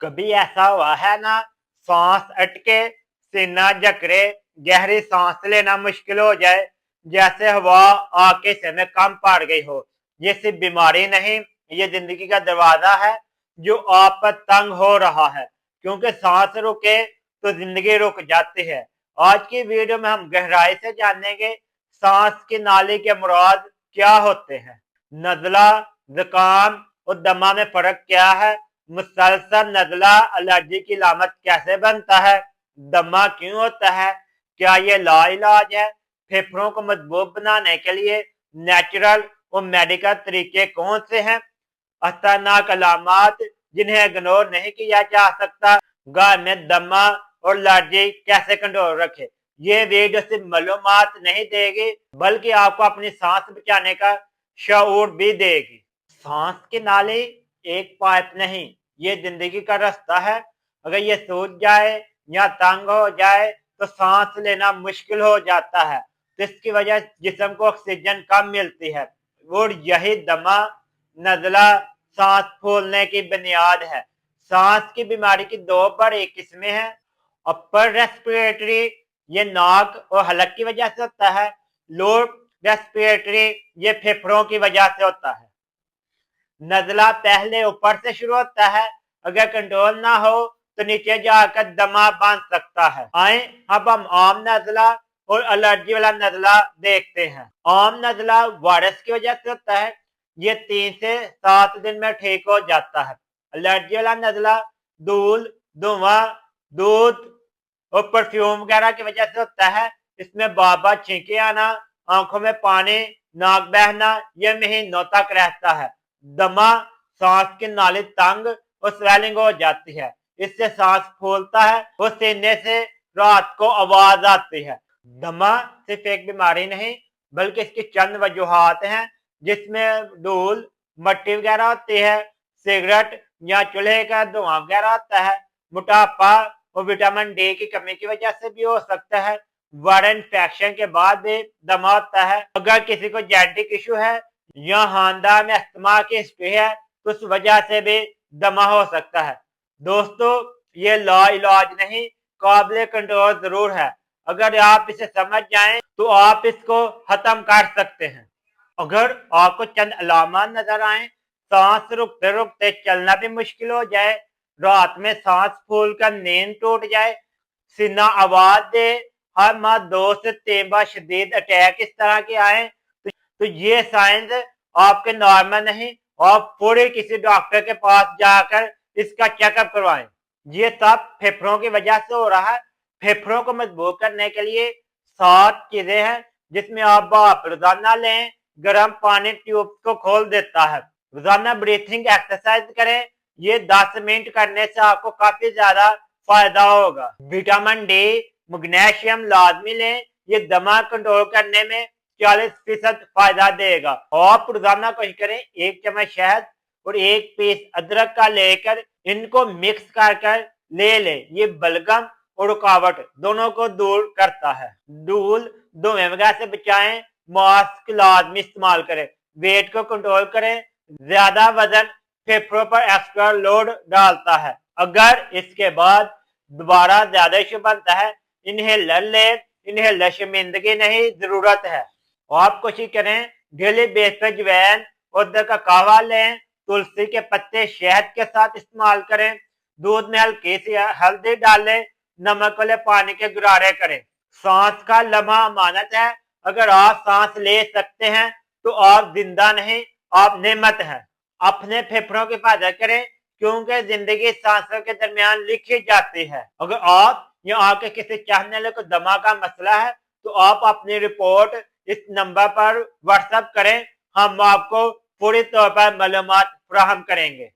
कभी ऐसा हुआ है ना, सांस अटके, सीना जकड़े, गहरी सांस लेना मुश्किल हो जाए, जैसे हवा आके से कम पड़ गई हो। ये सिर्फ बीमारी नहीं, ये जिंदगी का दरवाजा है जो आप पर तंग हो रहा है, क्योंकि सांस रुके तो जिंदगी रुक जाती है। आज की वीडियो में हम गहराई से जानेंगे सांस की नाली के मुराद क्या होते हैं, नजला, जुकाम और दमा में फर्क क्या है, मुसलसल नजला एलर्जी की लामत कैसे बनता है, दमा क्यों होता है, क्या ये लाइलाज है, फेफड़ों को मजबूत बनाने के लिए नेचुरल और मेडिकल तरीके कौन से हैं, खतरनाक अलामत जिन्हें इग्नोर नहीं किया जा सकता, घर में दमा और एलर्जी कैसे कंट्रोल रखे। ये वीडियो सिर्फ मालूमात नहीं देगी, बल्कि आपको अपनी सांस बचाने का शऊर भी देगी। सांस की नाली एक पाइप नहीं, ये जिंदगी का रास्ता है। अगर ये सूज जाए या तंग हो जाए तो सांस लेना मुश्किल हो जाता है, तो इसकी वजह जिस्म को ऑक्सीजन कम मिलती है और यही दमा, नजला, सांस फूलने की बुनियाद है। सांस की बीमारी की दो बड़ी किस्में हैं। अपर रेस्पिरेटरी, ये नाक और हलक की वजह से होता है। लोअर रेस्पिरेटरी, ये फेफड़ों की वजह से होता है। नजला पहले ऊपर से शुरू होता है, अगर कंट्रोल ना हो तो नीचे जाकर दमा बन सकता है। आए अब हम आम नजला और एलर्जी वाला नजला देखते हैं। आम नजला वायरस की वजह से होता है, ये 3 से 7 दिन में ठीक हो जाता है। एलर्जी वाला नजला धूल, धुआं, दूध और परफ्यूम वगैरह की वजह से होता है। इसमें बार बार छींके आना, आंखों में पानी, नाक बहना, यह महीनों तक रहता है। दमा, सांस की नाली तंग और स्वेलिंग हो जाती है, इससे सांस फूलता है और सीने से रात को आवाज आती है। दमा सिर्फ एक बीमारी नहीं, बल्कि इसकी चंद वजूहात हैं, जिसमें धूल, मट्टी वगैरह होती है, सिगरेट या चूल्हे का धुआं वगैरह होता है, मोटापा और विटामिन डी की कमी की वजह से भी हो सकता है। वायरल इन्फेक्शन के बाद भी दमा होता है। अगर किसी को जेनेटिक इशू है या खानदान में अस्थमा की हिस्ट्री है तो उस वजह से भी दमा हो सकता है। दोस्तों, ये लाइलाज नहीं, काबिल कंट्रोल जरूर है। अगर आप इसे समझ जाएं तो आप इसको खत्म कर सकते हैं। अगर आपको चंद अलामत नजर आए, सांस रुकते रुकते चलना भी मुश्किल हो जाए, रात में सांस फूल कर नींद टूट जाए, सीना आवाज दे, हर माह 2 से 3 बार शदीद अटैक इस तरह के आए, तो ये साइंस आपके नॉर्मल नहीं, आप पूरे किसी डॉक्टर के पास जाकर इसका चेकअप करवाएं। ये सब फेफड़ों की वजह से हो रहा है। फेफड़ों को मजबूत करने के लिए 7 चीजें हैं, जिसमें आप भाप रोजाना लें, गर्म पानी ट्यूब को खोल देता है। रोजाना ब्रीथिंग एक्सरसाइज करें, ये 10 मिनट करने से आपको काफी ज्यादा फायदा होगा। विटामिन डी, मैग्नीशियम लाजमी लें, ये दमा कंट्रोल करने में 40% फायदा देगा। आप रोजाना कोशिश करें 1 चम्मच शहद और 1 पीस अदरक का लेकर इनको मिक्स कर ले लें। ये बलगम और रुकावट दोनों को दूर करता है। धूल, धुएं वगैरह से बचाएं, मास्क लाजमी इस्तेमाल करें, वेट को कंट्रोल करें, ज्यादा वजन फेफड़ों पर एक्स्ट्रा लोड डालता है। अगर इसके बाद दोबारा ज्यादा इश्यू बनता है, इन्हेलर लें, इन्हेलर शर्मिंदगी नहीं, जरूरत है। आप कोशिश करें डेली बेस पे अजवाइन और अदरक का कहवा लें, तुलसी के पत्ते शहद के साथ इस्तेमाल करें, दूध में हल्की सी हल्दी डालें, नमक वाले पानी के गुरारे करें। सांस का लम्हा अमानत है, अगर आप सांस ले सकते हैं तो आप जिंदा नहीं, आप नेमत हैं। अपने फेफड़ों की हिफाजत करें, क्योंकि जिंदगी सांसों के दरमियान लिखी जाती है। अगर आप या आपके किसी चाहने वाले को दमा का मसला है तो आप अपनी रिपोर्ट इस नंबर पर व्हाट्सएप करें, हम आपको पूरी तौर पर मालूमात फराहम करेंगे।